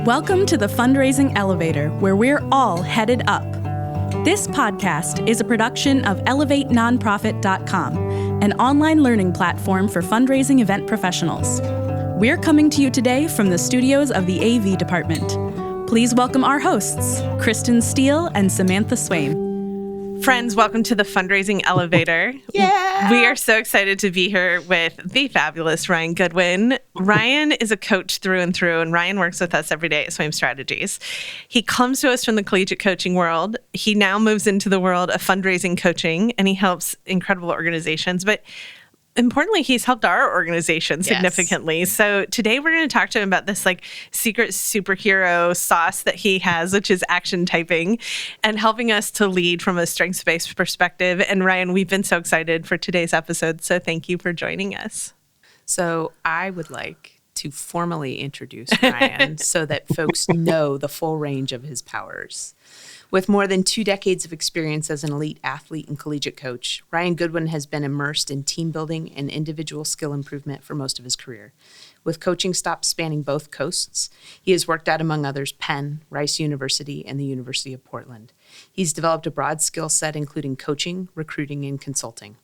Welcome to the Fundraising Elevator, where we're all headed up. This podcast is a production of ElevateNonprofit.com, an online learning platform for fundraising event professionals. We're coming to you today from the studios of the AV department. Please welcome our hosts, Kristen Steele and Samantha Swaim. Friends, welcome to the Fundraising Elevator. Yeah! We are so excited to be here with the fabulous Ryan Goodwin. Ryan is a coach through and through, and Ryan works with us every day at Swaim Strategies. He comes to us from the collegiate coaching world. He now moves into the world of fundraising coaching, and he helps incredible organizations. But importantly, he's helped our organization significantly. Yes. So today we're going to talk to him about this secret superhero sauce that he has, which is action typing, and helping us to lead from a strengths-based perspective. And Ryan, we've been so excited for today's episode. So thank you for joining us. So I would like to formally introduce Ryan so that folks know the full range of his powers. With more than 2 decades of experience as an elite athlete and collegiate coach, Ryan Goodwin has been immersed in team building and individual skill improvement for most of his career. With coaching stops spanning both coasts, he has worked at, among others, Penn, Rice University, and the University of Portland. He's developed a broad skill set, including coaching, recruiting, and consulting.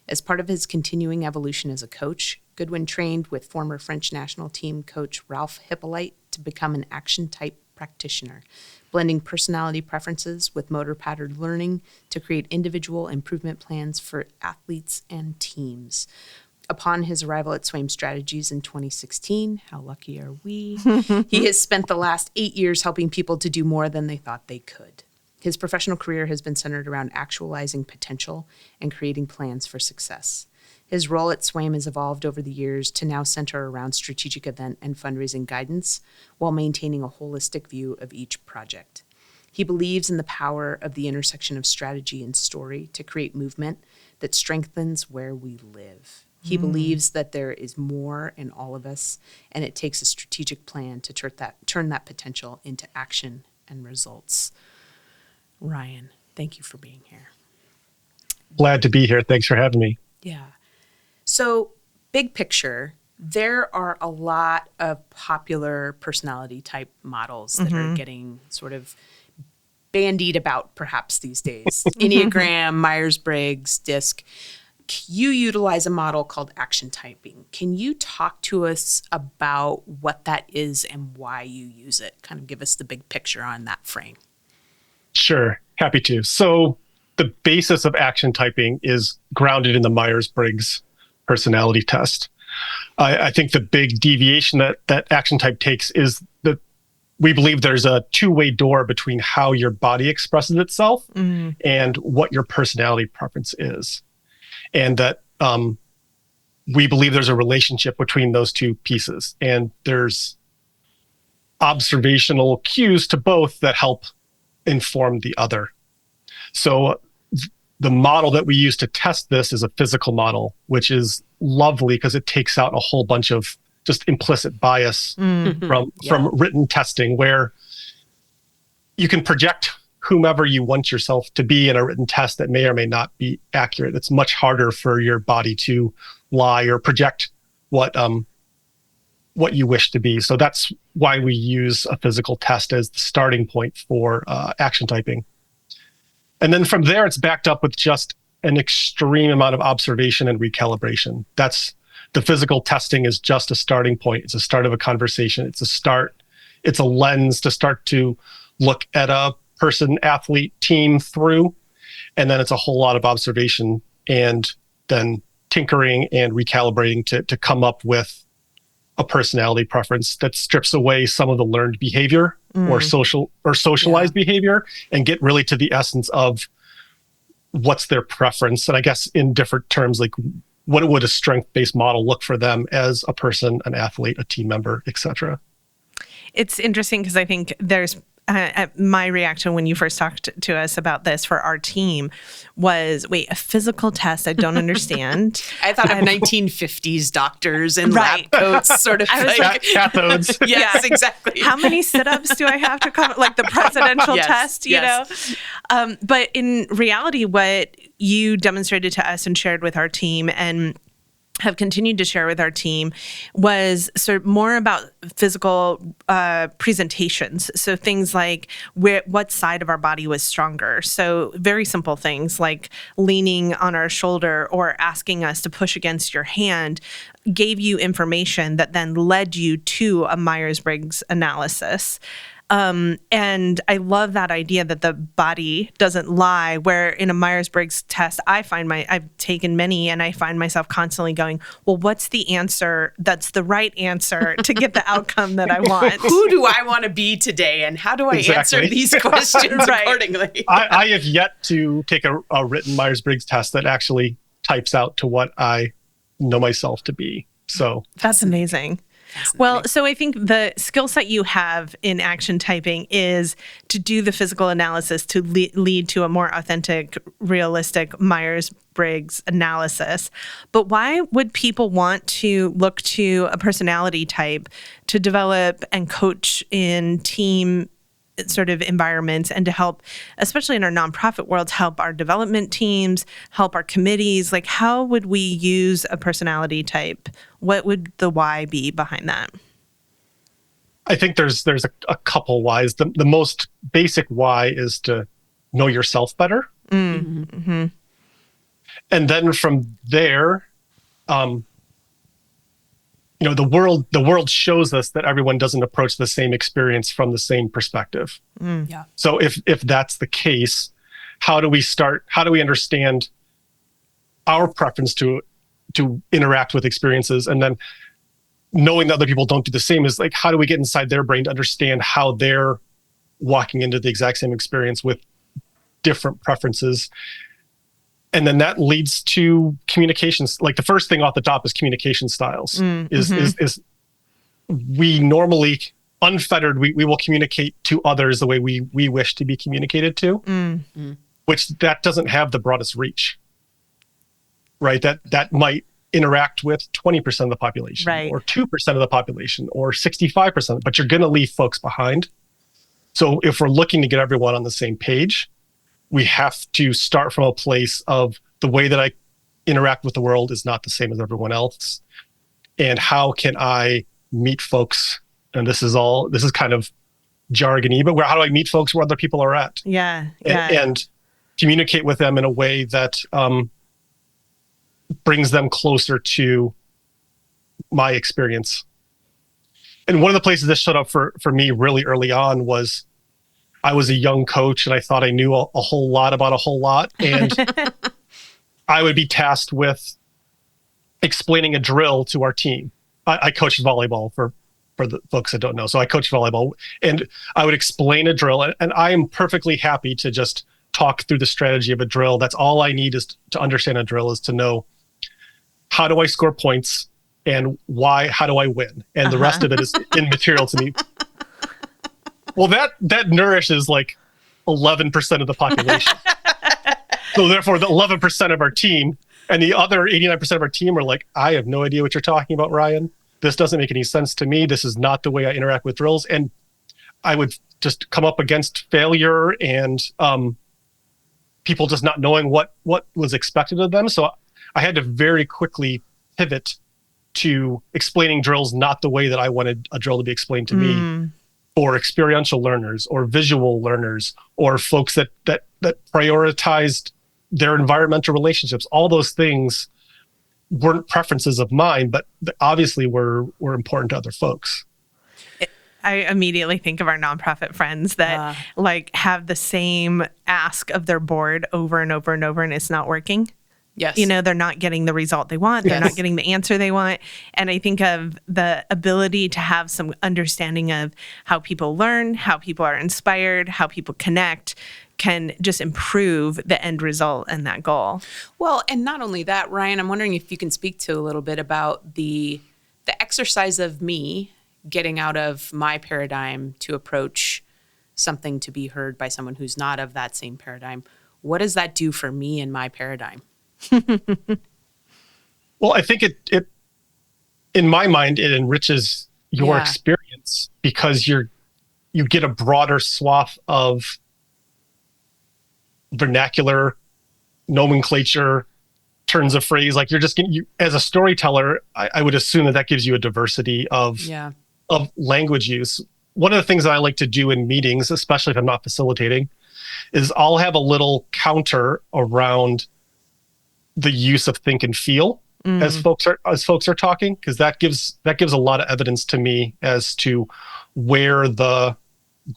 As part of his continuing evolution as a coach, Goodwin trained with former French national team coach Ralph Hippolyte to become an action-type practitioner, blending personality preferences with motor pattern learning to create individual improvement plans for athletes and teams. Upon his arrival at Swaim Strategies in 2016, how lucky are we? He has spent the last 8 years helping people to do more than they thought they could. His professional career has been centered around actualizing potential and creating plans for success. His role at Swaim has evolved over the years to now center around strategic event and fundraising guidance while maintaining a holistic view of each project. He believes in the power of the intersection of strategy and story to create movement that strengthens where we live. He believes that there is more in all of us, and it takes a strategic plan to turn that potential into action and results. Ryan, thank you for being here. Glad to be here. Thanks for having me. Yeah. So, big picture, there are a lot of popular personality type models that are getting sort of bandied about perhaps these days. Enneagram, Myers-Briggs, DISC. You utilize a model called action typing. Can you talk to us about what that is and why you use it? Kind of give us the big picture on that frame. Sure, happy to. So the basis of action typing is grounded in the Myers-Briggs personality test. I think the big deviation that action type takes is that we believe there's a two-way door between how your body expresses itself and what your personality preference is. And that we believe there's a relationship between those two pieces. And there's observational cues to both that help inform the other. So the model that we use to test this is a physical model, which is lovely because it takes out a whole bunch of just implicit bias from written testing, where you can project whomever you want yourself to be in a written test that may or may not be accurate. It's much harder for your body to lie or project what you wish to be. So that's why we use a physical test as the starting point for action typing. And then from there, it's backed up with just an extreme amount of observation and recalibration. That's the physical testing is just a starting point. It's a start of a conversation. It's a lens to start to look at a person, athlete, team through. And then it's a whole lot of observation and then tinkering and recalibrating to come up with a personality preference that strips away some of the learned behavior or socialized behavior and get really to the essence of what's their preference. And I guess in different terms, like what would a strength-based model look for them as a person, an athlete, a team member, et cetera. It's interesting because I think there's my reaction when you first talked to us about this for our team was, wait, a physical test? I don't understand. I thought of 1950s doctors in lab coats, sort of like cathodes. Yes, exactly. How many sit-ups do I have to come? Like the presidential test, you know? But in reality, what you demonstrated to us and shared with our team, and have continued to share with our team was sort of more about physical presentations. So things like what side of our body was stronger. So very simple things like leaning on our shoulder or asking us to push against your hand gave you information that then led you to a Myers-Briggs analysis. And I love that idea that the body doesn't lie, where in a Myers-Briggs test, I've taken many and I find myself constantly going, well, what's the answer that's the right answer to get the outcome that I want? Who do I want to be today? And how do I answer these questions accordingly? I have yet to take a written Myers-Briggs test that actually types out to what I know myself to be. So that's amazing. Well, so I think the skill set you have in action typing is to do the physical analysis to lead to a more authentic, realistic Myers-Briggs analysis. But why would people want to look to a personality type to develop and coach in team sort of environments and to help, especially in our nonprofit world, help our development teams, help our committees? Like, how would we use a personality type? What would the why be behind that? I think there's a couple whys. The most basic why is to know yourself better. Mm-hmm. And then from there, the world shows us that everyone doesn't approach the same experience from the same perspective. Yeah. So if that's the case, how do we understand our preference to interact with experiences? And then knowing that other people don't do the same is like, how do we get inside their brain to understand how they're walking into the exact same experience with different preferences? And then that leads to communications. Like the first thing off the top is communication styles. Is we normally unfettered, we will communicate to others the way we wish to be communicated to, which that doesn't have the broadest reach, right? That might interact with 20% of the population, right, or 2% of the population, or 65%, but you're going to leave folks behind. So if we're looking to get everyone on the same page, we have to start from a place of the way that I interact with the world is not the same as everyone else. And how can I meet folks? And this is kind of jargony, but how do I meet folks where other people are at? Yeah. And communicate with them in a way that brings them closer to my experience. And one of the places this showed up for me really early on was I was a young coach and I thought I knew a whole lot about a whole lot. And I would be tasked with explaining a drill to our team. I coached volleyball for the folks that don't know. So I coached volleyball and I would explain a drill, and I am perfectly happy to just talk through the strategy of a drill. That's all I need is to understand a drill, is to know how do I score points and how do I win? And the rest of it is immaterial to me. Well, that nourishes like 11% of the population. So therefore, the 11% of our team and the other 89% of our team are like, I have no idea what you're talking about, Ryan. This doesn't make any sense to me. This is not the way I interact with drills. And I would just come up against failure and people just not knowing what was expected of them. So I had to very quickly pivot to explaining drills not the way that I wanted a drill to be explained to me, or experiential learners, or visual learners, or folks that prioritized their environmental relationships. All those things weren't preferences of mine, but obviously were important to other folks. I immediately think of our nonprofit friends that like have the same ask of their board over and over and over, and it's not working. Yes. They're not getting the result they want. They're not getting the answer they want. And I think of the ability to have some understanding of how people learn, how people are inspired, how people connect can just improve the end result and that goal. Well, and not only that, Ryan, I'm wondering if you can speak to a little bit about the exercise of me getting out of my paradigm to approach something to be heard by someone who's not of that same paradigm. What does that do for me in my paradigm? Well, I think it in my mind, it enriches your experience because you get a broader swath of vernacular, nomenclature, turns of phrase. Like you're just getting, as a storyteller, I would assume that gives you a diversity of language use. One of the things that I like to do in meetings, especially if I'm not facilitating, is I'll have a little counter around the use of think and feel as folks are talking, because that gives a lot of evidence to me as to where the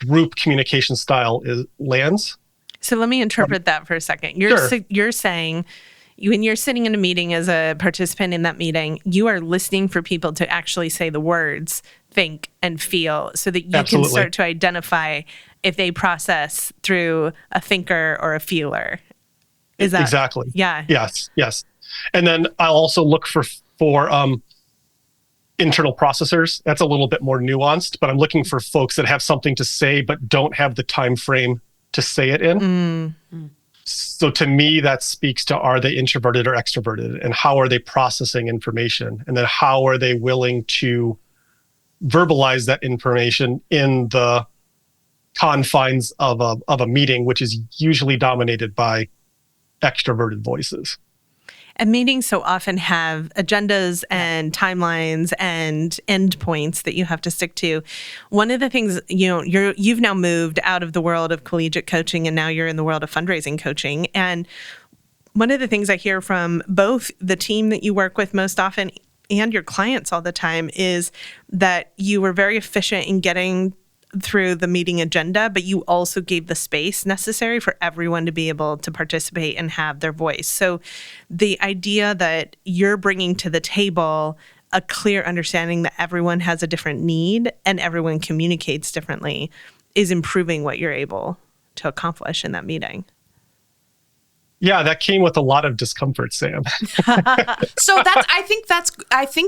group communication style lands. So let me interpret that for a second. You're saying when you're sitting in a meeting as a participant in that meeting, you are listening for people to actually say the words think and feel so that you can start to identify if they process through a thinker or a feeler. Is that exactly? Yeah. Yes. And then I'll also look for internal processors. That's a little bit more nuanced, but I'm looking for folks that have something to say but don't have the time frame to say it in. So to me, that speaks to, are they introverted or extroverted, and how are they processing information, and then how are they willing to verbalize that information in the confines of a meeting, which is usually dominated by extroverted voices. And meetings so often have agendas and timelines and endpoints that you have to stick to. One of the things, you've now moved out of the world of collegiate coaching and now you're in the world of fundraising coaching. And one of the things I hear from both the team that you work with most often and your clients all the time is that you were very efficient in getting through the meeting agenda, but you also gave the space necessary for everyone to be able to participate and have their voice. So the idea that you're bringing to the table a clear understanding that everyone has a different need and everyone communicates differently is improving what you're able to accomplish in that meeting. Yeah, that came with a lot of discomfort, Sam. So I think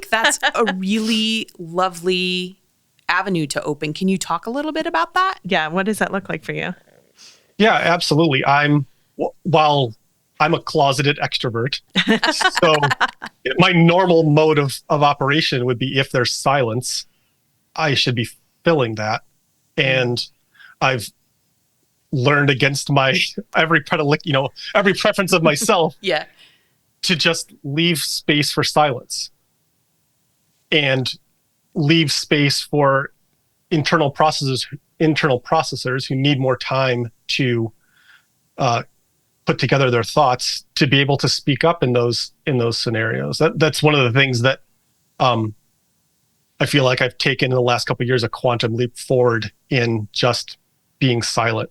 that's a really lovely avenue to open. Can you talk a little bit about that? Yeah, what does that look like for you? Yeah, absolutely. While I'm a closeted extrovert, so my normal mode of operation would be, if there's silence, I should be filling that. And I've learned against my every preference of myself to just leave space for silence and leave space for internal processors who need more time to put together their thoughts to be able to speak up in those scenarios. That's one of the things that I feel like I've taken in the last couple of years, a quantum leap forward in just being silent.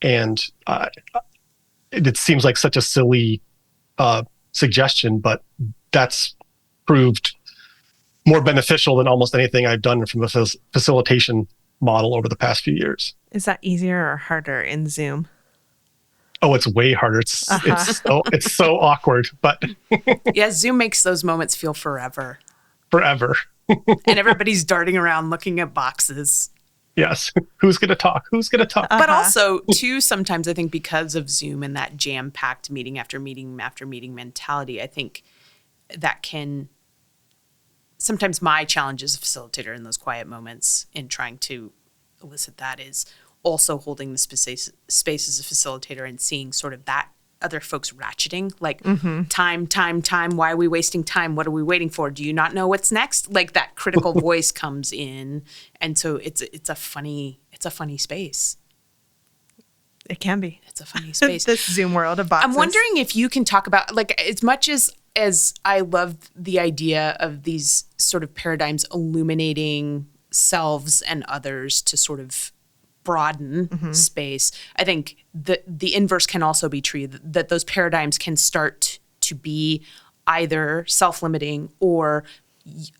And it seems like such a silly suggestion, but that's proved more beneficial than almost anything I've done from a facilitation model over the past few years. Is that easier or harder in Zoom? Oh, it's way harder. It's so awkward, but yeah, Zoom makes those moments feel forever. Forever. And everybody's darting around looking at boxes. Yes. Who's going to talk? But also, too, sometimes I think because of Zoom and that jam-packed meeting after meeting after meeting mentality, I think that can... Sometimes my challenge as a facilitator in those quiet moments in trying to elicit that is also holding the space as a facilitator and seeing sort of that other folks ratcheting, like time. Why are we wasting time? What are we waiting for? Do you not know what's next? Like that critical voice comes in. And so it's a funny space. It can be. It's a funny space. This Zoom world of boxes. I'm wondering if you can talk about, like, as much as I love the idea of these sort of paradigms illuminating selves and others to sort of broaden space, I think the inverse can also be true, that those paradigms can start to be either self-limiting or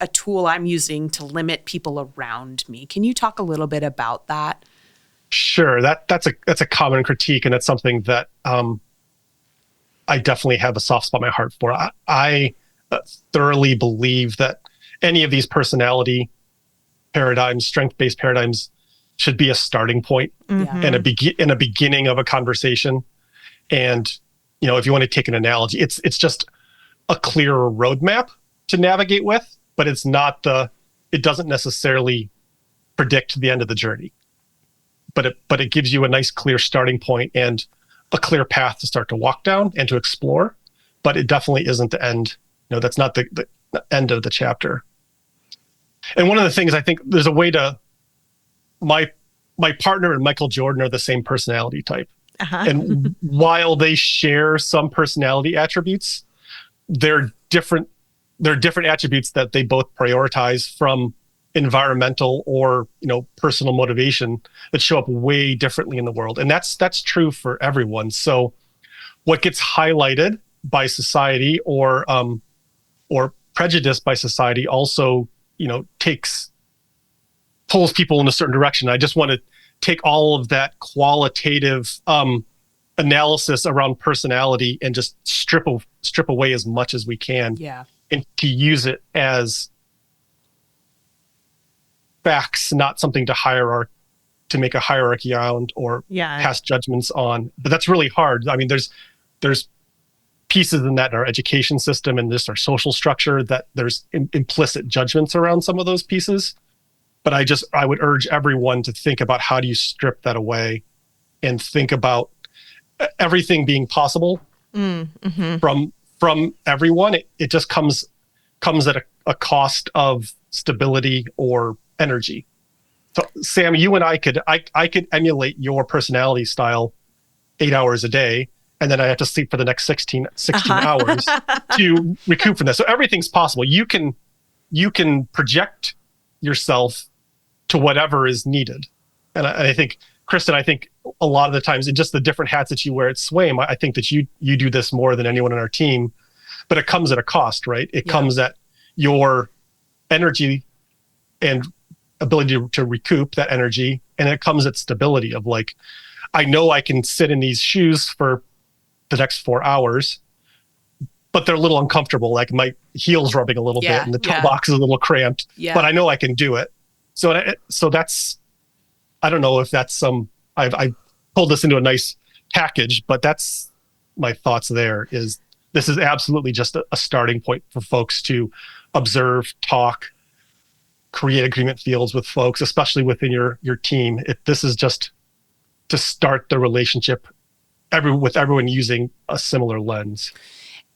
a tool I'm using to limit people around me. Can you talk a little bit about that? Sure. That's a common critique, and it's something that I definitely have a soft spot in my heart for. I thoroughly believe that any of these personality paradigms, strength-based paradigms, should be a starting point and a beginning of a conversation. And if you want to take an analogy, it's just a clearer roadmap to navigate with, but it's not it doesn't necessarily predict the end of the journey. But it gives you a nice clear starting point and a clear path to start to walk down and to explore. but it definitely isn't the end. That's not the end of the chapter. And one of the things I think there's a way to, my partner and Michael Jordan are the same personality type. And while they share some personality attributes, they're different attributes that they both prioritize, from environmental or personal motivation, that show up way differently in the world. And that's true for everyone. So what gets highlighted by society or prejudiced by society also pulls people in a certain direction. I just want to take all of that qualitative analysis around personality and just strip away as much as we can, and to use it as facts, not something to make a hierarchy around or pass judgments on. But that's really hard. I mean, there's pieces in that in our education system and just our social structure that there's implicit judgments around some of those pieces. But I would urge everyone to think about, how do you strip that away and think about everything being possible from everyone. It just comes at a cost of stability or energy. So Sam, you and I could emulate your personality style 8 hours a day, and then I have to sleep for the next 16 hours to recoup from this. So everything's possible. You can project yourself to whatever is needed. And I think, Kristen, a lot of the times, in just the different hats that you wear at Swaim, I think that you do this more than anyone on our team, but it comes at a cost, right? It comes at your energy and ability to recoup that energy. And it comes at stability of I know I can sit in these shoes for the next 4 hours, but they're a little uncomfortable. Like my heel's rubbing a little bit and the toe box is a little cramped, but I know I can do it. So that's, I don't know if that's I pulled this into a nice package, but that's my thoughts there. This is absolutely just a starting point for folks to observe, talk, create agreement fields with folks, especially within your team. If this is just to start the relationship with everyone using a similar lens.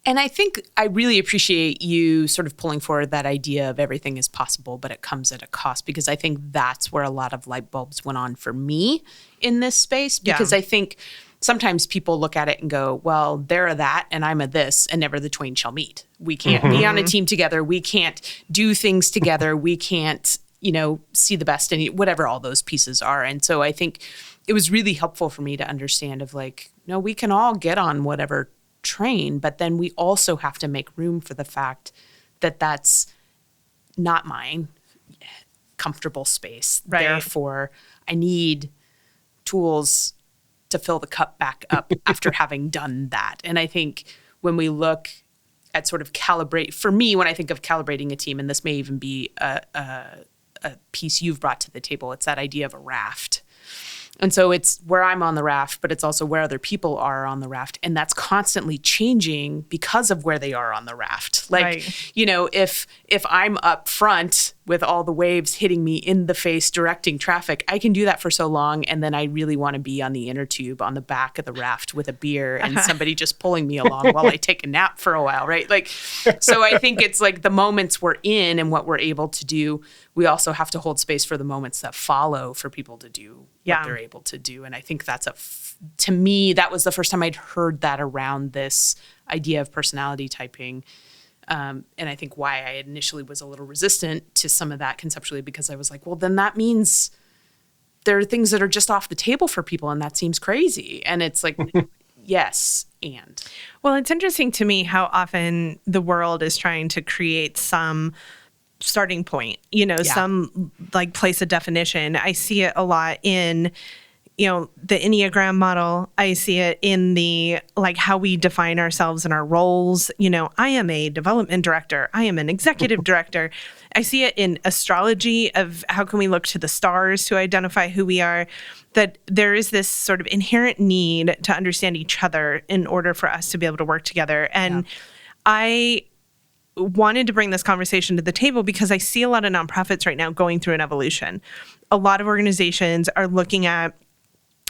And I think I really appreciate you sort of pulling forward that idea of everything is possible, but it comes at a cost, because I think that's where a lot of light bulbs went on for me in this space, because I think sometimes people look at it and go, well, they're a that and I'm a this, and never the twain shall meet. We can't be on a team together. We can't do things together. We can't, see the best in whatever all those pieces are. And so I think it was really helpful for me to understand of no, we can all get on whatever train, but then we also have to make room for the fact that that's not mine comfortable space. Right. Therefore, I need tools to fill the cup back up after having done that. And I think when we look at sort of calibrate, for me, when I think of calibrating a team, and this may even be a piece you've brought to the table, it's that idea of a raft. And so it's where I'm on the raft, but it's also where other people are on the raft. And that's constantly changing because of where they are on the raft. If I'm up front with all the waves hitting me in the face, directing traffic, I can do that for so long. And then I really want to be on the inner tube on the back of the raft with a beer and somebody just pulling me along while I take a nap for a while, right? So I think it's the moments we're in and what we're able to do, we also have to hold space for the moments that follow for people to do what they're able to do. And I think that's to me, that was the first time I'd heard that around this idea of personality typing. And I think why I initially was a little resistant to some of that conceptually, because I was like, well, then that means there are things that are just off the table for people, and that seems crazy. And it's yes, and. Well, it's interesting to me how often the world is trying to create some starting point, some place of definition. I see it a lot in, the Enneagram model. I see it in the, how we define ourselves and our roles. I am a development director. I am an executive director. I see it in astrology of how can we look to the stars to identify who we are, that there is this sort of inherent need to understand each other in order for us to be able to work together. And I wanted to bring this conversation to the table because I see a lot of nonprofits right now going through an evolution. A lot of organizations are looking at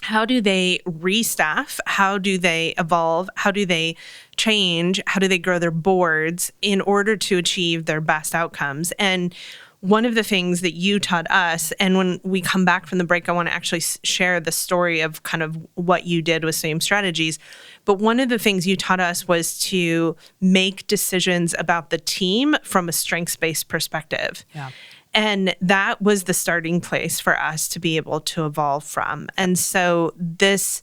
How do they restaff? How do they evolve? How do they change? How do they grow their boards in order to achieve their best outcomes? And one of the things that you taught us, and when we come back from the break, I want to actually share the story of kind of what you did with Swaim Strategies. But one of the things you taught us was to make decisions about the team from a strengths-based perspective. Yeah. And that was the starting place for us to be able to evolve from. And so this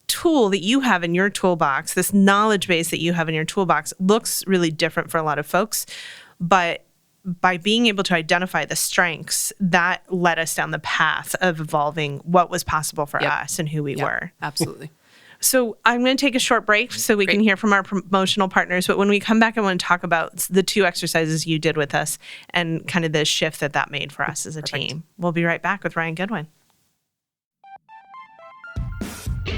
tool that you have in your toolbox, this knowledge base that you have in your toolbox, looks really different for a lot of folks. But by being able to identify the strengths, that led us down the path of evolving what was possible for us and who we were. Absolutely. So I'm going to take a short break so we can hear from our promotional partners. But when we come back, I want to talk about the 2 exercises you did with us and kind of the shift that made for us as a team. We'll be right back with Ryan Goodwin.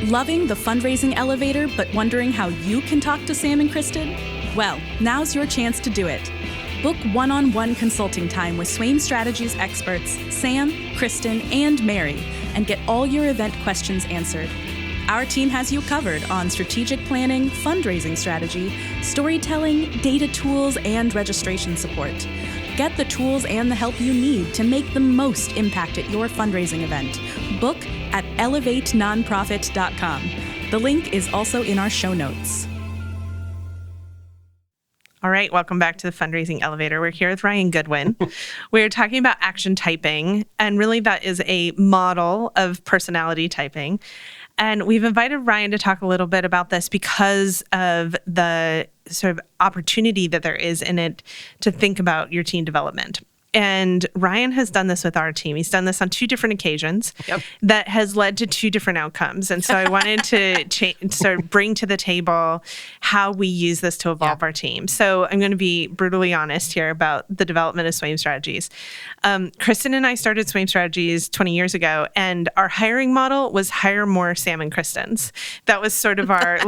Loving the fundraising elevator, but wondering how you can talk to Sam and Kristen? Well, now's your chance to do it. Book one-on-one consulting time with Swaim Strategies experts Sam, Kristen, and Mary, and get all your event questions answered. Our team has you covered on strategic planning, fundraising strategy, storytelling, data tools, and registration support. Get the tools and the help you need to make the most impact at your fundraising event. Book at elevatenonprofit.com. The link is also in our show notes. All right, welcome back to the Fundraising Elevator. We're here with Ryan Goodwin. We're talking about action typing, and really that is a model of personality typing. And we've invited Ryan to talk a little bit about this because of the sort of opportunity that there is in it to think about your team development. And Ryan has done this with our team. He's done this on 2 different occasions that has led to 2 different outcomes. And so I wanted to sort of bring to the table how we use this to evolve our team. So I'm going to be brutally honest here about the development of Swaim Strategies. Kristen and I started Swaim Strategies 20 years ago, and our hiring model was hire more Sam and Kristens. That was sort of our,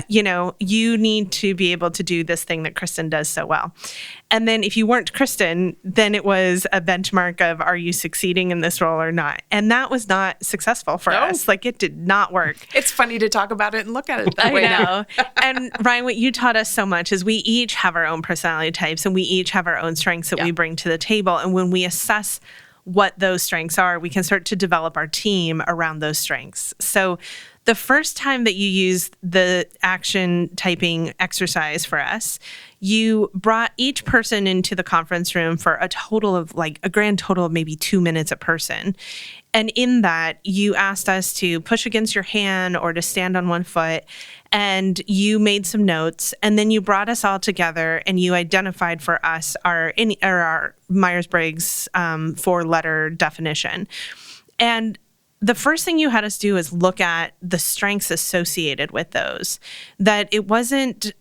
you need to be able to do this thing that Kristen does so well. And then if you weren't Kristen, then it was a benchmark of, are you succeeding in this role or not? And that was not successful for us. Like, it did not work. It's funny to talk about it and look at it that way now. And Ryan, what you taught us so much is we each have our own personality types and we each have our own strengths that we bring to the table. And when we assess what those strengths are, we can start to develop our team around those strengths. So the first time that you used the action typing exercise for us, you brought each person into the conference room for a grand total of maybe 2 minutes a person. And in that, you asked us to push against your hand or to stand on one foot, and you made some notes, and then you brought us all together and you identified for us our Myers-Briggs 4-letter definition. And the first thing you had us do is look at the strengths associated with those, that it wasn't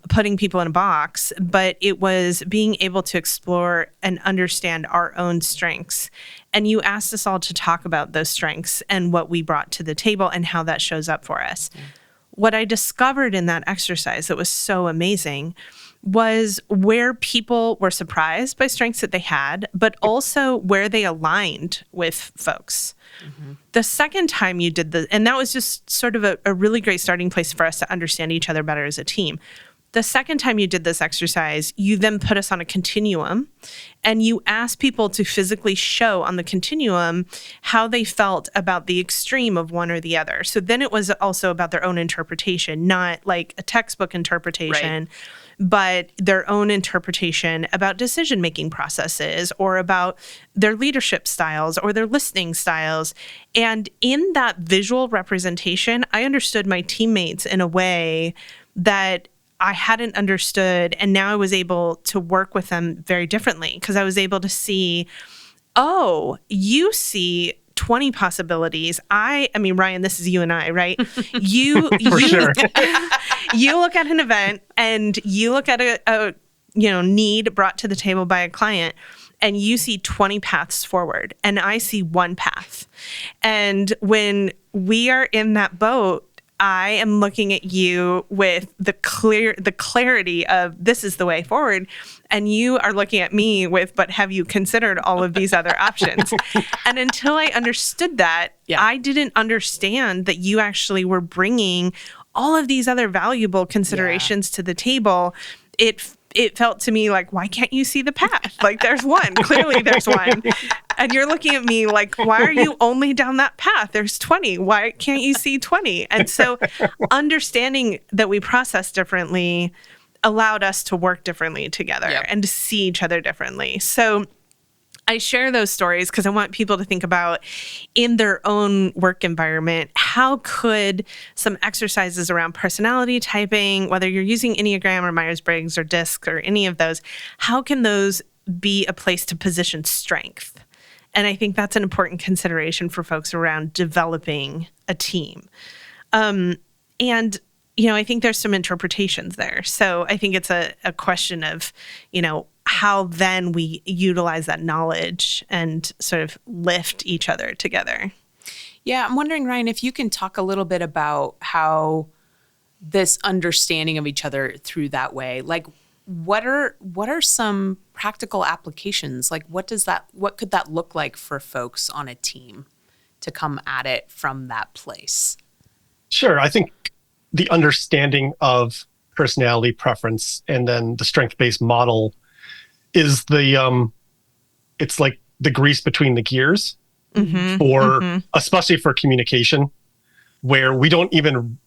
putting people in a box, but it was being able to explore and understand our own strengths. And you asked us all to talk about those strengths and what we brought to the table and how that shows up for us. Yeah. What I discovered in that exercise that was so amazing was where people were surprised by strengths that they had, but also where they aligned with folks. Mm-hmm. The second time you did and that was just sort of a really great starting place for us to understand each other better as a team. The second time you did this exercise, you then put us on a continuum and you asked people to physically show on the continuum how they felt about the extreme of one or the other. So then it was also about their own interpretation, not like a textbook interpretation, but their own interpretation about decision-making processes or about their leadership styles or their listening styles. And in that visual representation, I understood my teammates in a way that I hadn't understood, and now I was able to work with them very differently because I was able to see, oh, you see 20 possibilities. I mean, Ryan, this is you and I, right? You sure. You look at an event and you look at a need brought to the table by a client, and you see 20 paths forward, and I see one path. And when we are in that boat, I am looking at you with the clarity of this is the way forward. And you are looking at me with, but have you considered all of these other options? And until I understood that, I didn't understand that you actually were bringing all of these other valuable considerations to the table. It felt to me like, why can't you see the path? Like, there's one. Clearly, there's one. And you're looking at me like, why are you only down that path? There's 20. Why can't you see 20? And so understanding that we process differently allowed us to work differently together and to see each other differently. So I share those stories because I want people to think about in their own work environment, how could some exercises around personality typing, whether you're using Enneagram or Myers-Briggs or DISC or any of those, how can those be a place to position strength? And I think that's an important consideration for folks around developing a team. And, I think there's some interpretations there. So I think it's a question of, how then we utilize that knowledge and sort of lift each other together. Yeah, I'm wondering, Ryan, if you can talk a little bit about how this understanding of each other through that way, like what are some practical applications? Like what could that look like for folks on a team to come at it from that place? Sure. I think the understanding of personality preference and then the strength-based model is it's like the grease between the gears especially for communication, where we don't even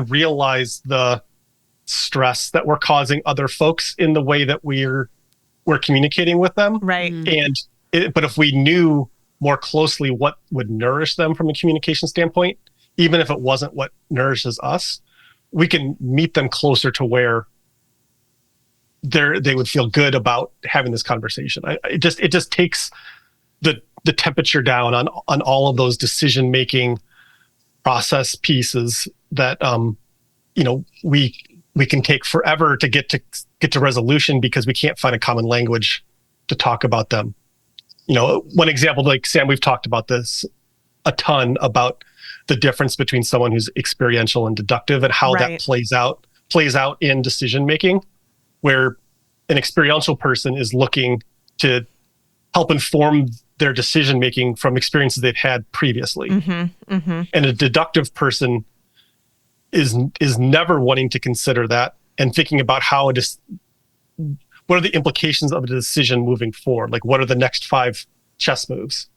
realize the stress that we're causing other folks in the way that we're communicating with them. Right. But if we knew more closely what would nourish them from a communication standpoint, even if it wasn't what nourishes us, we can meet them closer to where they would feel good about having this conversation. It just takes the temperature down on all of those decision making process pieces that we can take forever to get to resolution because we can't find a common language to talk about them. One example, like Sam, we've talked about this a ton about the difference between someone who's experiential and deductive and how that plays out in decision making, where an experiential person is looking to help inform their decision making from experiences they've had previously. And a deductive person is never wanting to consider that and thinking about what are the implications of the decision moving forward? Like, what are the next 5 chess moves?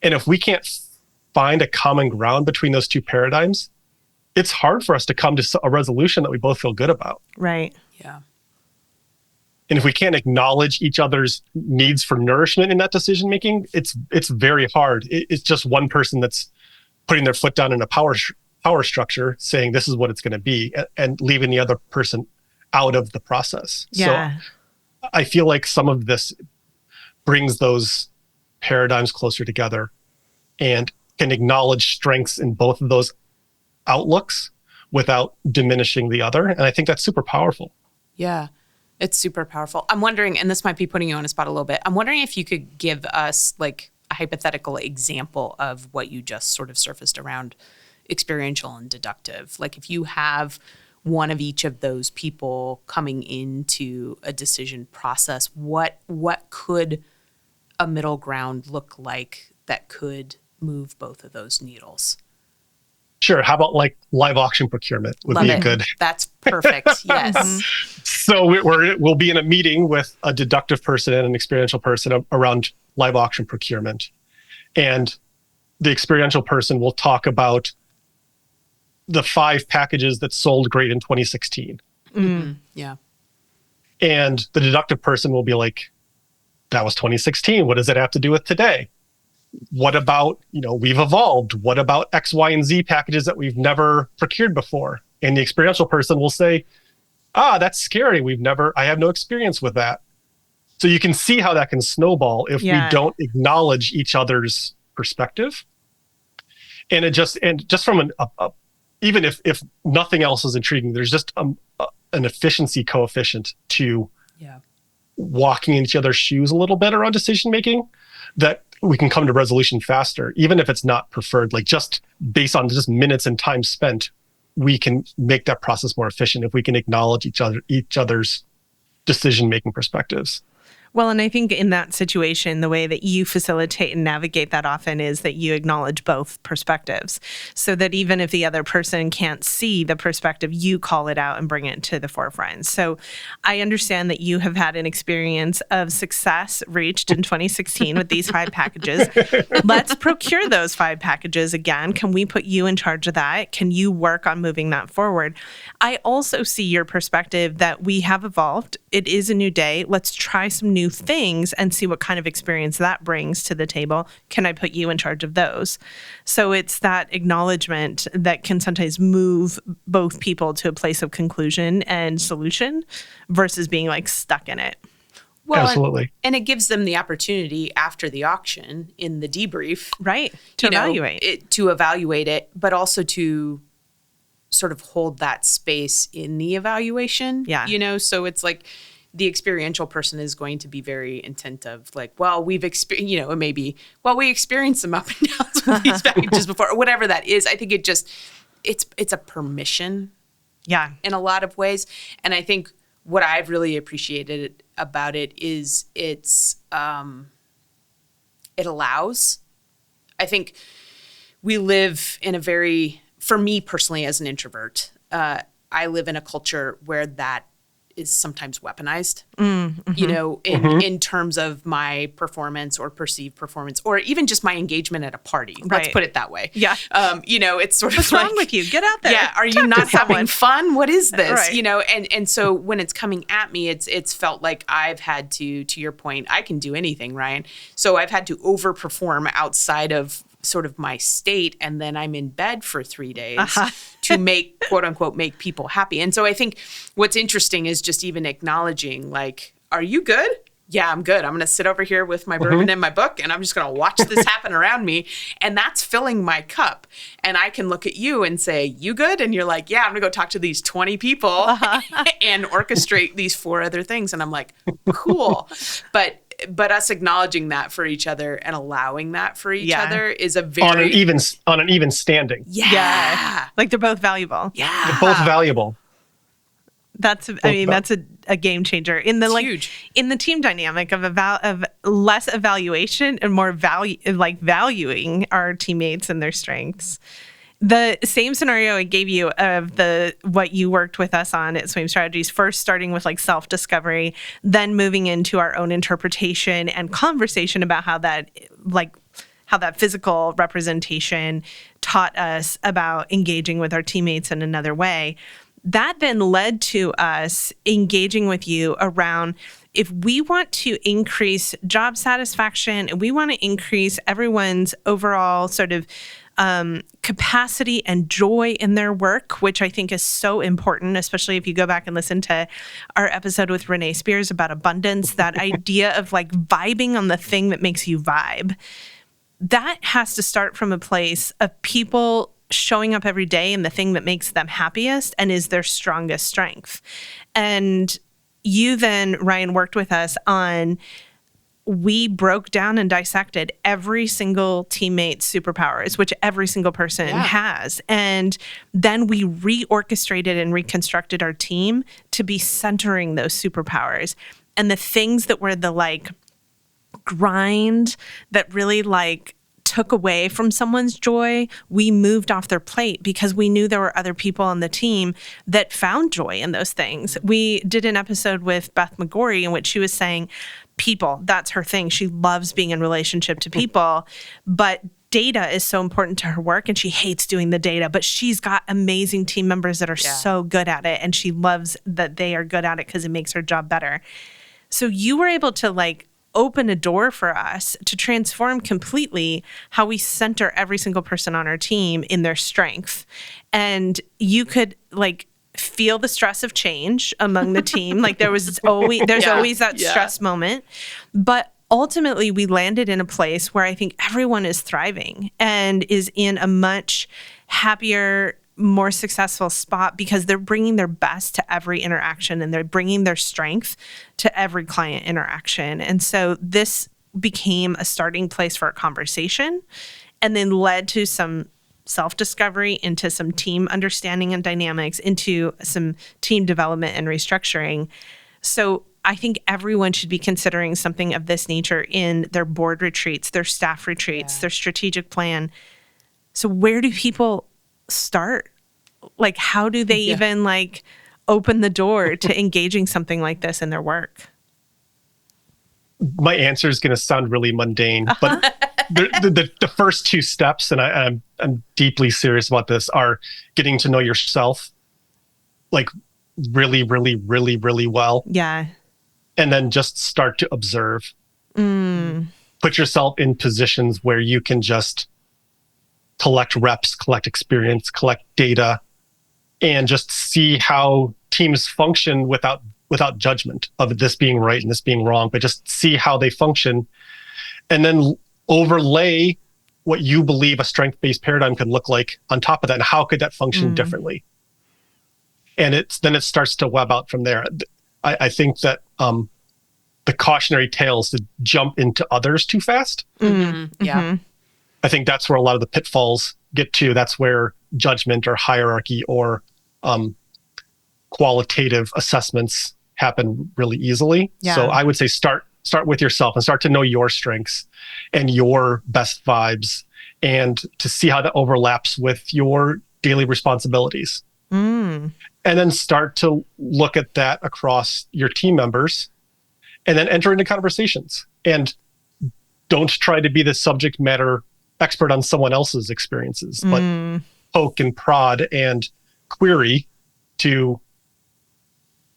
And if we can't find a common ground between those two paradigms, it's hard for us to come to a resolution that we both feel good about. Right. Yeah. And if we can't acknowledge each other's needs for nourishment in that decision making, it's very hard. It's just one person that's putting their foot down in a power structure, saying this is what it's going to be, and leaving the other person out of the process. Yeah. So I feel like some of this brings those paradigms closer together and can acknowledge strengths in both of those outlooks without diminishing the other. And I think that's super powerful. Yeah, it's super powerful. I'm wondering, and this might be putting you on a spot a little bit, I'm wondering if you could give us like a hypothetical example of what you just sort of surfaced around experiential and deductive. Like if you have one of each of those people coming into a decision process, what could a middle ground look like that could move both of those needles? Sure. How about like live auction procurement would Love be it. a good. That's perfect. Yes. So we'll be in a meeting with a deductive person and an experiential person around live auction procurement. And the experiential person will talk about the 5 packages that sold great in 2016. Mm-hmm. Yeah. And the deductive person will be like, that was 2016. What does it have to do with today? What about, we've evolved. What about X, Y, and Z packages that we've never procured before? And the experiential person will say, that's scary. I have no experience with that. So you can see how that can snowball if we don't acknowledge each other's perspective. And just from even if nothing else is intriguing, there's just an efficiency coefficient to walking in each other's shoes a little bit around decision making, that we can come to resolution faster, even if it's not preferred, like just based on just minutes and time spent we can make that process more efficient if we can acknowledge each other's decision-making perspectives. Well, and I think in that situation, the way that you facilitate and navigate that often is that you acknowledge both perspectives, so that even if the other person can't see the perspective, you call it out and bring it to the forefront. So I understand that you have had an experience of success reached in 2016 with these 5 packages. Let's procure those 5 packages again. Can we put you in charge of that? Can you work on moving that forward? I also see your perspective that we have evolved. It is a new day. Let's try some new things and see what kind of experience that brings to the table. Can I put you in charge of those? So it's that acknowledgement that can sometimes move both people to a place of conclusion and solution versus being like stuck in it. Well, absolutely. And it gives them the opportunity after the auction in the debrief. Right. To evaluate it, but also to sort of hold that space in the evaluation. Yeah. So it's like the experiential person is going to be very intent of like, well, we've experienced, it may be, well, we experienced some up and downs with these packages before, or whatever that is. I think it's a permission. Yeah. In a lot of ways. And I think what I've really appreciated about it is it allows. I think we live in for me personally as an introvert, I live in a culture where that is sometimes weaponized, in terms of my performance or perceived performance, or even just my engagement at a party. Let's put it that way. Yeah. It's sort What's of like, wrong with you? Get out there. Yeah. Are you not having fun? What is this? Right. And so when it's coming at me, it's felt like I've had to your point, I can do anything, Ryan. So I've had to overperform outside of sort of my state, and then I'm in bed for 3 days to make, quote unquote, make people happy. And so I think what's interesting is just even acknowledging, like, are you good? Yeah, I'm good. I'm going to sit over here with my bourbon and my book, and I'm just going to watch this happen around me. And that's filling my cup. And I can look at you and say, you good? And you're like, yeah, I'm going to go talk to these 20 people and orchestrate these 4 other things. And I'm like, cool. But us acknowledging that for each other and allowing that for each other is a very on an even standing. Yeah. Like they're both valuable. Yeah. They're both valuable. That's a game changer in the huge. In the team dynamic of less evaluation and more valuing our teammates and their strengths. The same scenario I gave you of what you worked with us on at Swaim Strategies, first starting with like self-discovery, then moving into our own interpretation and conversation about how that physical representation taught us about engaging with our teammates in another way. That then led to us engaging with you around, if we want to increase job satisfaction and we want to increase everyone's overall sort of capacity and joy in their work, which I think is so important, especially if you go back and listen to our episode with Renee Spears about abundance, that idea of like vibing on the thing that makes you vibe. That has to start from a place of people showing up every day in the thing that makes them happiest and is their strongest strength. And you then, Ryan, worked with us on, we broke down and dissected every single teammate's superpowers, which every single person has. And then we reorchestrated and reconstructed our team to be centering those superpowers. And the things that were the like grind that really like took away from someone's joy, we moved off their plate because we knew there were other people on the team that found joy in those things. We did an episode with Beth McGorry in which she was saying, people, that's her thing. She loves being in relationship to people, but data is so important to her work and she hates doing the data, but she's got amazing team members that are so good at it. And she loves that they are good at it because it makes her job better. So you were able to like open a door for us to transform completely how we center every single person on our team in their strength. And you could like feel the stress of change among the team. Like there's always that stress moment. But ultimately we landed in a place where I think everyone is thriving and is in a much happier, more successful spot because they're bringing their best to every interaction and they're bringing their strength to every client interaction. And so this became a starting place for a conversation and then led to some self-discovery, into some team understanding and dynamics, into some team development and restructuring. So I think everyone should be considering something of this nature in their board retreats, their staff retreats, their strategic plan. So where do people start? Like, how do they even like open the door to engaging something like this in their work? My answer is going to sound really mundane, but the first two steps, and I'm deeply serious about this, are getting to know yourself, like really, really, really, really well. Yeah. And then just start to observe. Put yourself in positions where you can just collect reps, collect experience, collect data, and just see how teams function without judgment of this being right and this being wrong, but just see how they function, and then overlay what you believe a strength-based paradigm could look like on top of that, and how could that function differently. And then it starts to web out from there. I think that the cautionary tale is to jump into others too fast. Yeah. I think that's where a lot of the pitfalls get to. That's where judgment or hierarchy or qualitative assessments happen really easily. Yeah. So I would say start with yourself and start to know your strengths and your best vibes, and to see how that overlaps with your daily responsibilities. And then start to look at that across your team members, and then enter into conversations. And don't try to be the subject matter expert on someone else's experiences, but poke and prod and query to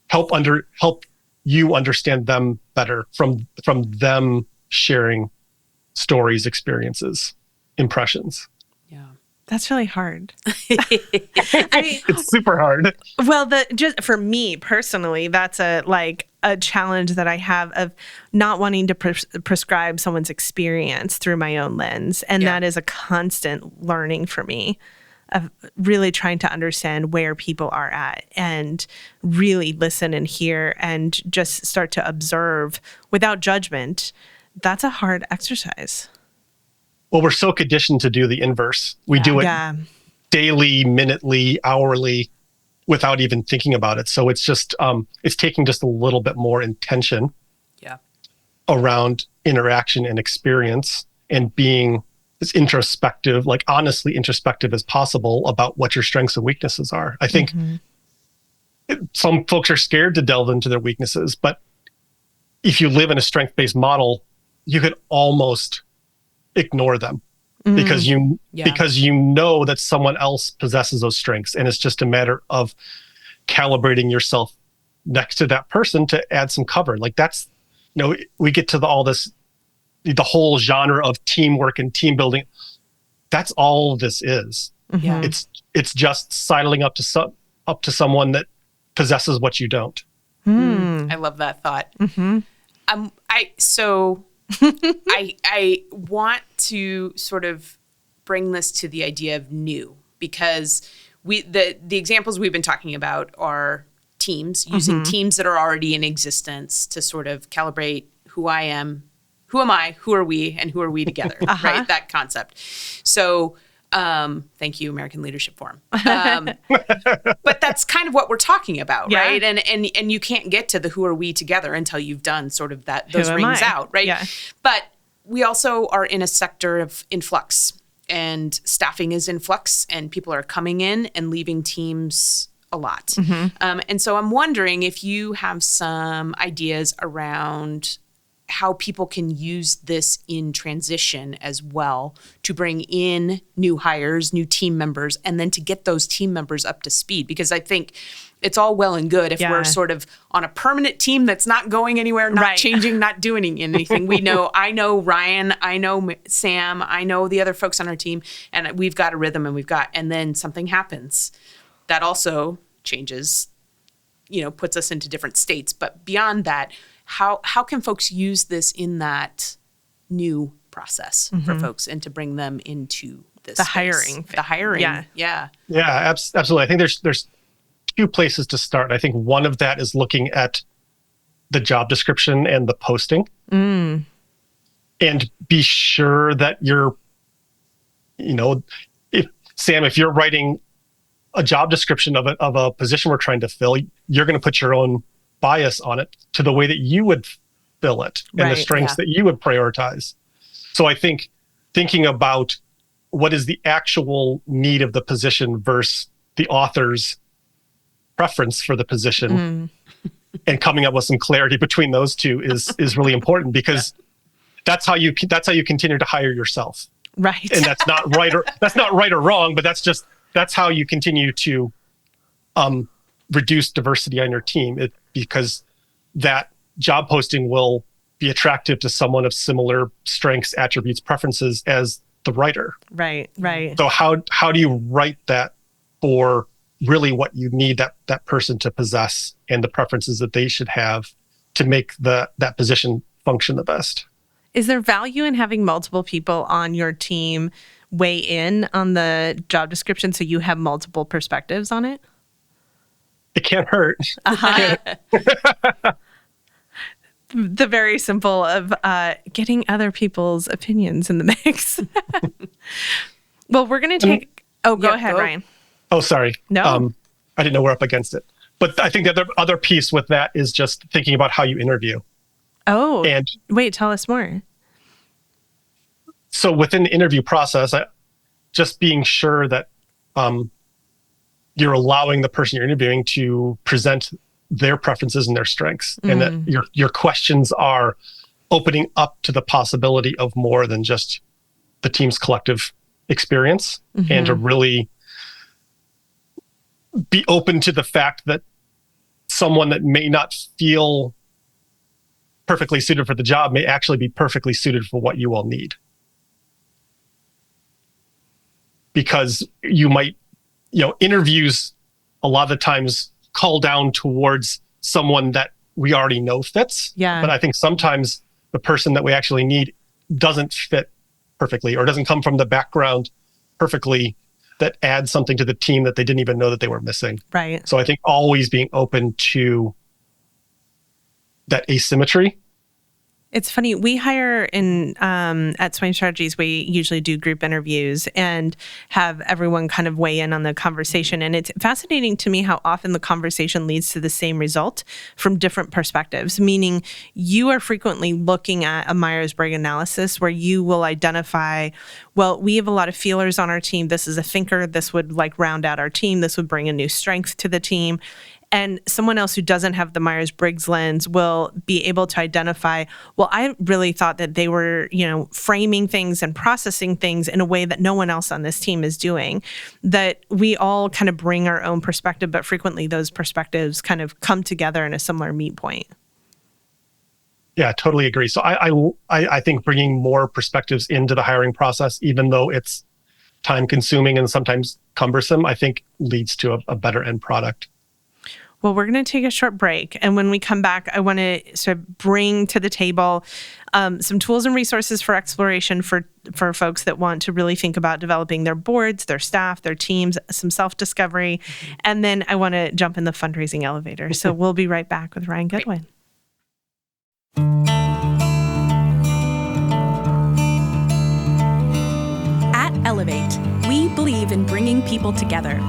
help you understand them better from them sharing stories, experiences, impressions. Yeah. That's really hard. It's super hard. Well, just for me personally, that's a challenge that I have of not wanting to prescribe someone's experience through my own lens. And that is a constant learning for me, of really trying to understand where people are at and really listen and hear and just start to observe without judgment. That's a hard exercise. Well, we're so conditioned to do the inverse. We do it daily, minutely, hourly, without even thinking about it. So it's just, it's taking just a little bit more intention around interaction and experience, and being as introspective, like honestly introspective as possible about what your strengths and weaknesses are. I think some folks are scared to delve into their weaknesses, but if you live in a strength-based model, you could almost ignore them because you know that someone else possesses those strengths, and it's just a matter of calibrating yourself next to that person to add some cover. Like that's, we get to the whole genre of teamwork and team building. That's all this is. It's just sidling up to someone that possesses what you don't. I love that thought. I want to sort of bring this to the idea of new, because the examples we've been talking about are teams, using teams that are already in existence to sort of calibrate who I am, who am I, who are we, and who are we together, right? That concept. So thank you, American Leadership Forum. But that's kind of what we're talking about, right? And you can't get to the who are we together until you've done sort of those rings out, right? Yeah. But we also are in a sector of influx, and staffing is in flux, and people are coming in and leaving teams a lot. And so I'm wondering if you have some ideas around how people can use this in transition as well to bring in new hires, new team members, and then to get those team members up to speed. Because I think it's all well and good if we're sort of on a permanent team that's not going anywhere, not changing, not doing anything. I know Ryan, I know Sam, I know the other folks on our team, and we've got a rhythm, and then something happens that also changes, puts us into different states. But beyond that, how can folks use this in that new process for folks, and to bring them into this hiring? The hiring. Yeah, absolutely. I think there's two places to start. I think one of that is looking at the job description and the posting, and be sure that you're, Sam, if you're writing a job description of a position we're trying to fill, you're going to put your own bias on it to the way that you would fill it and the strengths that you would prioritize. So I think thinking about what is the actual need of the position versus the author's preference for the position and coming up with some clarity between those two is really important, because that's how you continue to hire yourself. Right. And that's not right or wrong, but that's how you continue to reduce diversity on your team, because that job posting will be attractive to someone of similar strengths, attributes, preferences as the writer. Right. So how do you write that for really what you need that person to possess and the preferences that they should have to make that position function the best? Is there value in having multiple people on your team weigh in on the job description so you have multiple perspectives on it? It can't hurt. The very simple of getting other people's opinions in the mix. Well, we're going to take... Oh, go ahead, Ryan. Oh, sorry. No. I didn't know we're up against it. But I think the other piece with that is just thinking about how you interview. Oh, and wait, tell us more. So within the interview process, just being sure that you're allowing the person you're interviewing to present their preferences and their strengths, and that your questions are opening up to the possibility of more than just the team's collective experience, and to really be open to the fact that someone that may not feel perfectly suited for the job may actually be perfectly suited for what you all need. Because you might, interviews a lot of the times call down towards someone that we already know fits. Yeah. But I think sometimes the person that we actually need doesn't fit perfectly, or doesn't come from the background perfectly, that adds something to the team that they didn't even know that they were missing. Right. So I think always being open to that asymmetry. It's funny. We hire at Swaim Strategies, we usually do group interviews and have everyone kind of weigh in on the conversation. And it's fascinating to me how often the conversation leads to the same result from different perspectives, meaning you are frequently looking at a Myers-Briggs analysis where you will identify, well, we have a lot of feelers on our team. This is a thinker. This would round out our team. This would bring a new strength to the team. And someone else who doesn't have the Myers-Briggs lens will be able to identify, well, I really thought that they were, framing things and processing things in a way that no one else on this team is doing. That we all kind of bring our own perspective, but frequently those perspectives kind of come together in a similar meet point. Yeah, totally agree. So I think bringing more perspectives into the hiring process, even though it's time consuming and sometimes cumbersome, I think leads to a better end product. Well, we're going to take a short break. And when we come back, I want to sort of bring to the table some tools and resources for exploration for folks that want to really think about developing their boards, their staff, their teams, some self-discovery. And then I want to jump in the fundraising elevator. So we'll be right back with Ryan Goodwin. At Elevate, we believe in bringing people together.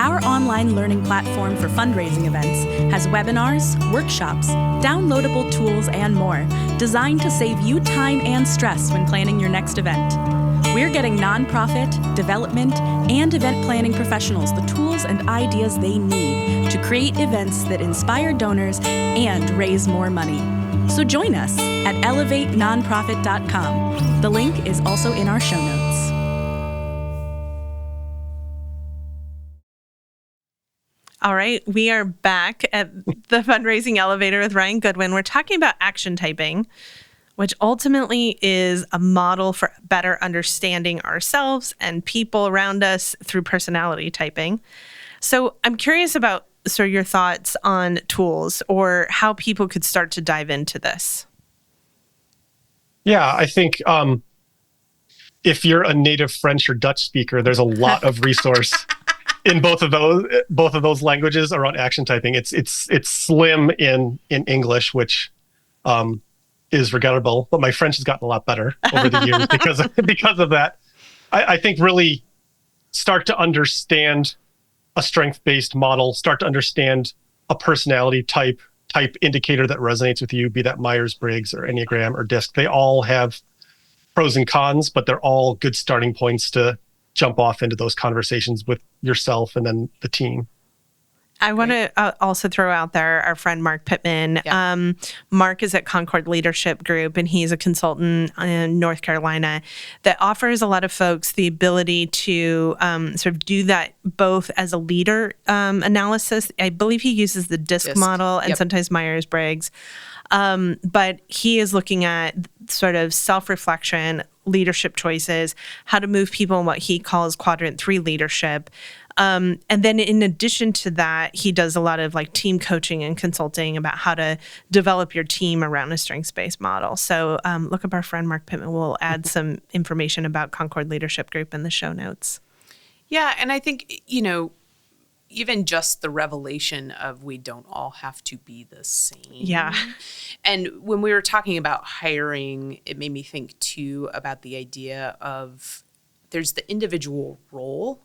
Our online learning platform for fundraising events has webinars, workshops, downloadable tools, and more designed to save you time and stress when planning your next event. We're getting nonprofit, development, and event planning professionals the tools and ideas they need to create events that inspire donors and raise more money. So join us at elevatenonprofit.com. The link is also in our show notes. All right, we are back at the fundraising elevator with Ryan Goodwin. We're talking about action typing, which ultimately is a model for better understanding ourselves and people around us through personality typing. So I'm curious about sort of your thoughts on tools or how people could start to dive into this. Yeah, I think if you're a native French or Dutch speaker, there's a lot of resource in both of those languages around action typing. It's slim in English, which is regrettable, but my French has gotten a lot better over the years because of that. I think really start to understand a strength-based model, start to understand a personality type indicator that resonates with you, be that Myers-Briggs or Enneagram or DISC. They all have pros and cons, but they're all good starting points to jump off into those conversations with yourself and then the team. I want to also throw out there our friend Mark Pittman. Yeah. Mark is at Concord Leadership Group, and he's a consultant in North Carolina that offers a lot of folks the ability to sort of do that both as a leader analysis. I believe he uses the DISC model and sometimes Myers-Briggs. But he is looking at sort of self-reflection, leadership choices, how to move people in what he calls quadrant 3 leadership. And then in addition to that, he does a lot of like team coaching and consulting about how to develop your team around a strengths-based model. So look up our friend Mark Pittman. We'll add some information about Concord Leadership Group in the show notes. Yeah, and I think, even just the revelation of we don't all have to be the same. Yeah. And when we were talking about hiring, it made me think too about the idea of there's the individual role,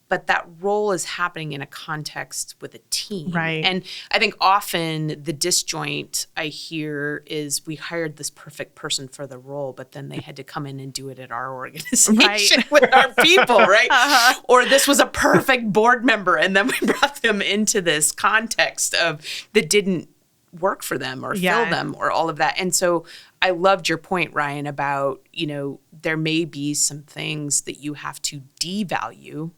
but that role is happening in a context with a team. Right. And I think often the disjoint I hear is we hired this perfect person for the role, but then they had to come in and do it at our organization with our people, right? Or this was a perfect board member, and then we brought them into this context of that didn't work for them or fill them or all of that. And so I loved your point, Ryan, about, there may be some things that you have to devalue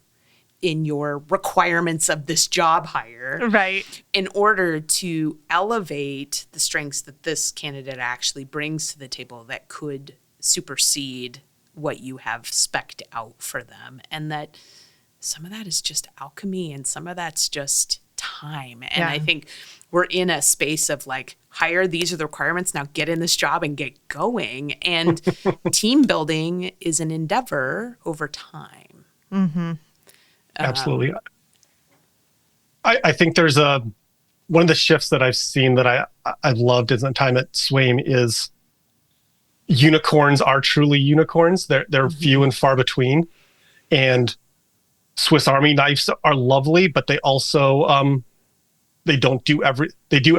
in your requirements of this job hire, right, in order to elevate the strengths that this candidate actually brings to the table that could supersede what you have spec'd out for them. And that some of that is just alchemy and some of that's just time. And I think we're in a space of like, hire, these are the requirements, now get in this job and get going. And team building is an endeavor over time. Mm-hmm. Absolutely. I think there's one of the shifts that I've seen that I've loved in the time at Swaim is unicorns are truly unicorns. They're few and far between, and Swiss Army knives are lovely, but they also they do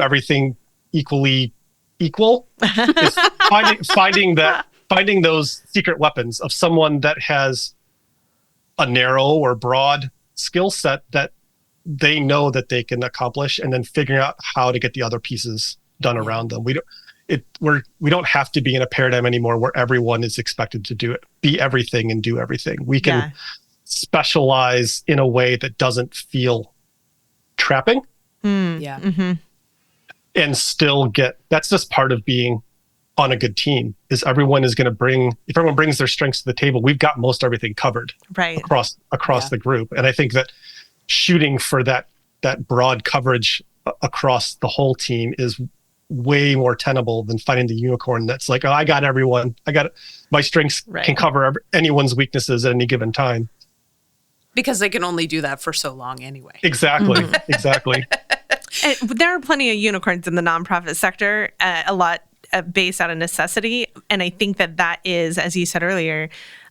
everything equally equal. It's finding those secret weapons of someone that has a narrow or broad skill set that they know that they can accomplish, and then figuring out how to get the other pieces done around them. We don't have to be in a paradigm anymore where everyone is expected to be everything and do everything. We can specialize in a way that doesn't feel trapping. And still that's just part of being on a good team, is everyone is going to if everyone brings their strengths to the table, we've got most everything covered across the group. And I think that shooting for that broad coverage across the whole team is way more tenable than finding the unicorn that's like, oh, I got everyone. My strengths can cover anyone's weaknesses at any given time. Because they can only do that for so long anyway. Exactly. Exactly. And there are plenty of unicorns in the nonprofit sector, a lot based out of necessity. And I think that is, as you said earlier,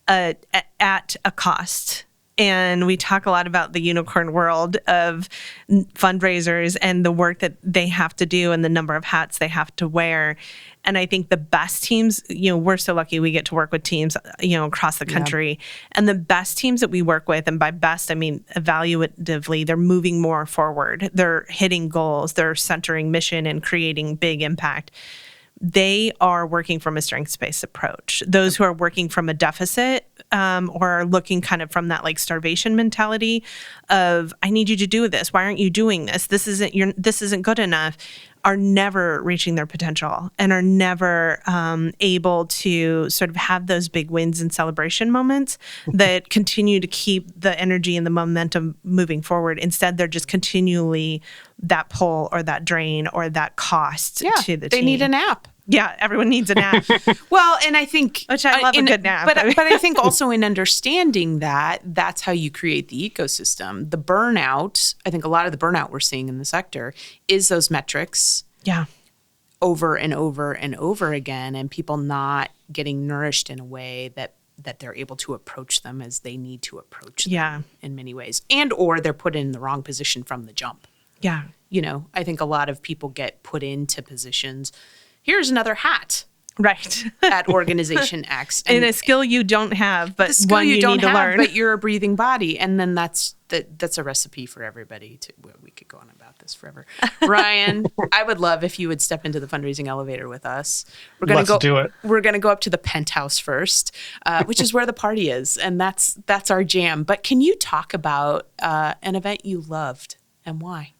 at a cost. And we talk a lot about the unicorn world of fundraisers and the work that they have to do and the number of hats they have to wear. And I think the best teams, we're so lucky we get to work with teams, across the country. And the best teams that we work with, and by best, I mean evaluatively, they're moving more forward. They're hitting goals. They're centering mission and creating big impact. They are working from a strengths-based approach. Those who are working from a deficit or are looking kind of from that like starvation mentality of, I need you to do this. Why aren't you doing this? This isn't good enough, are never reaching their potential and are never able to sort of have those big wins and celebration moments that continue to keep the energy and the momentum moving forward. Instead, they're just continually that pull or that drain or that cost to the team. They need a nap. Yeah, everyone needs a nap. Well, and I think... Which I love a good nap. But I think also in understanding that's how you create the ecosystem. The burnout, I think a lot of the burnout we're seeing in the sector is those metrics. Yeah. Over and over and over again, and people not getting nourished in a way that that they're able to approach them as they need to approach them Yeah. in many ways, and or they're put in the wrong position from the jump. Yeah. I think a lot of people get put into positions. Here's another hat Right. at organization X, And a skill you don't have, but the skill one you don't need to have, learn. but you're a breathing body, and then that's a recipe for everybody. We could go on about this forever. Ryan, I would love if you would step into the fundraising elevator with us. Let's do it. We're going to go up to the penthouse first, which is where the party is, and that's our jam. But can you talk about an event you loved and why?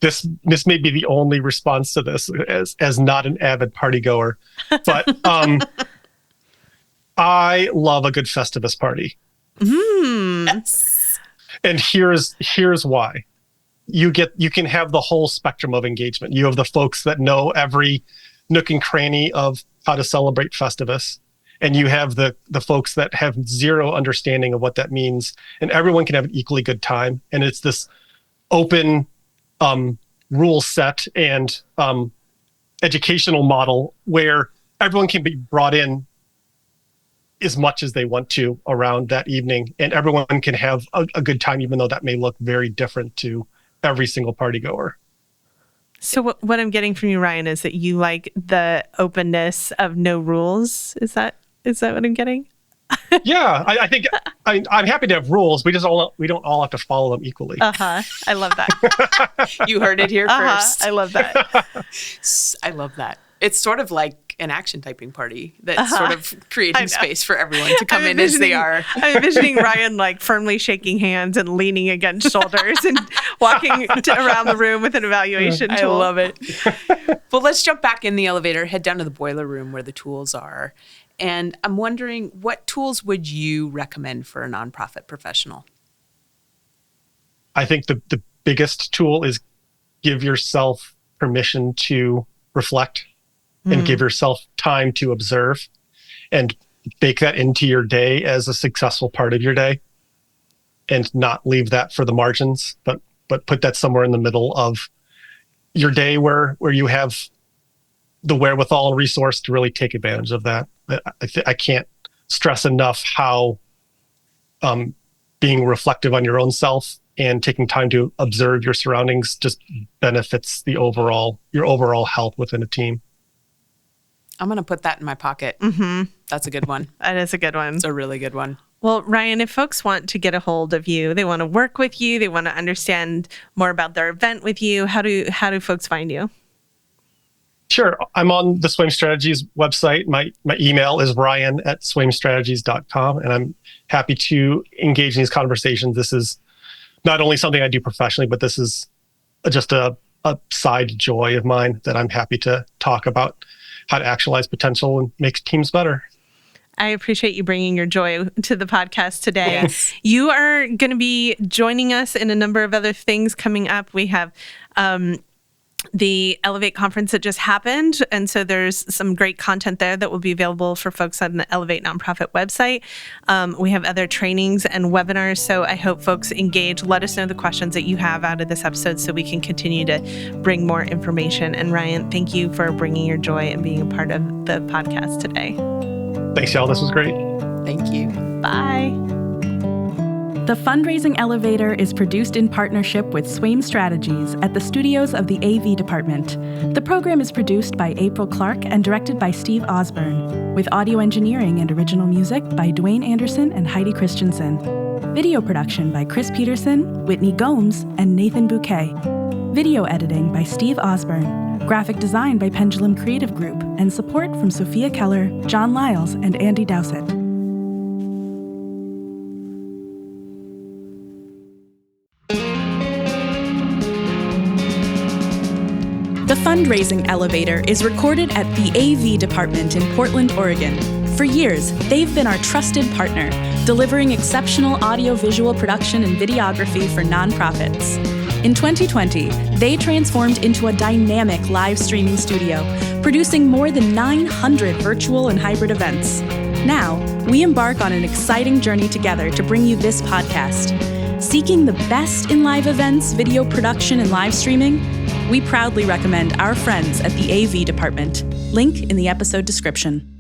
This may be the only response to this as not an avid party goer, but I love a good Festivus party. Yes. And here's why. You can have the whole spectrum of engagement. You have the folks that know every nook and cranny of how to celebrate Festivus, and you have the folks that have zero understanding of what that means, and everyone can have an equally good time. And it's this open rule set and educational model where everyone can be brought in as much as they want to around that evening, and everyone can have a good time, even though that may look very different to every single party goer. So what I'm getting from you, Ryan, is that you like the openness of no rules. Is that what I'm getting? Yeah, I think I'm happy to have rules. We don't all have to follow them equally. I love that. You heard it here first. I love that. I love that. It's sort of like an action typing party that's sort of creating space for everyone to come in as they are. I'm envisioning Ryan like firmly shaking hands and leaning against shoulders and walking around the room with an evaluation tool. I love it. Well, let's jump back in the elevator, head down to the boiler room where the tools are. And I'm wondering, what tools would you recommend for a nonprofit professional? I think the biggest tool is give yourself permission to reflect and give yourself time to observe and bake that into your day as a successful part of your day, and not leave that for the margins, but put that somewhere in the middle of your day where you have the wherewithal and resource to really take advantage of that. I can't stress enough how being reflective on your own self and taking time to observe your surroundings just benefits your overall health within a team. I'm going to put that in my pocket. That's a good one. That is a good one. It's a really good one. Well, Ryan, if folks want to get a hold of you, they want to work with you, they want to understand more about their event with you, how do folks find you? Sure. I'm on the Swaim Strategies website. My email is ryan@swaimstrategies.com, and I'm happy to engage in these conversations. This is not only something I do professionally, but this is just a side joy of mine that I'm happy to talk about how to actualize potential and make teams better. I appreciate you bringing your joy to the podcast today. Yes. You are going to be joining us in a number of other things coming up. We have the Elevate conference that just happened. And so there's some great content there that will be available for folks on the Elevate nonprofit website. We have other trainings and webinars. So I hope folks engage. Let us know the questions that you have out of this episode so we can continue to bring more information. And Ryan, thank you for bringing your joy and being a part of the podcast today. Thanks, y'all. This was great. Thank you. Bye. The Fundraising Elevator is produced in partnership with Swaim Strategies at the studios of the AV department. The program is produced by April Clark and directed by Steve Osborne, with audio engineering and original music by Dwayne Anderson and Heidi Christensen. Video production by Chris Peterson, Whitney Gomes, and Nathan Bouquet. Video editing by Steve Osborne. Graphic design by Pendulum Creative Group, and support from Sophia Keller, John Lyles, and Andy Dowsett. The Fundraising Elevator is recorded at the AV department in Portland, Oregon. For years, they've been our trusted partner, delivering exceptional audio-visual production and videography for nonprofits. In 2020, they transformed into a dynamic live streaming studio, producing more than 900 virtual and hybrid events. Now, we embark on an exciting journey together to bring you this podcast. Seeking the best in live events, video production, and live streaming? We proudly recommend our friends at the AV department. Link in the episode description.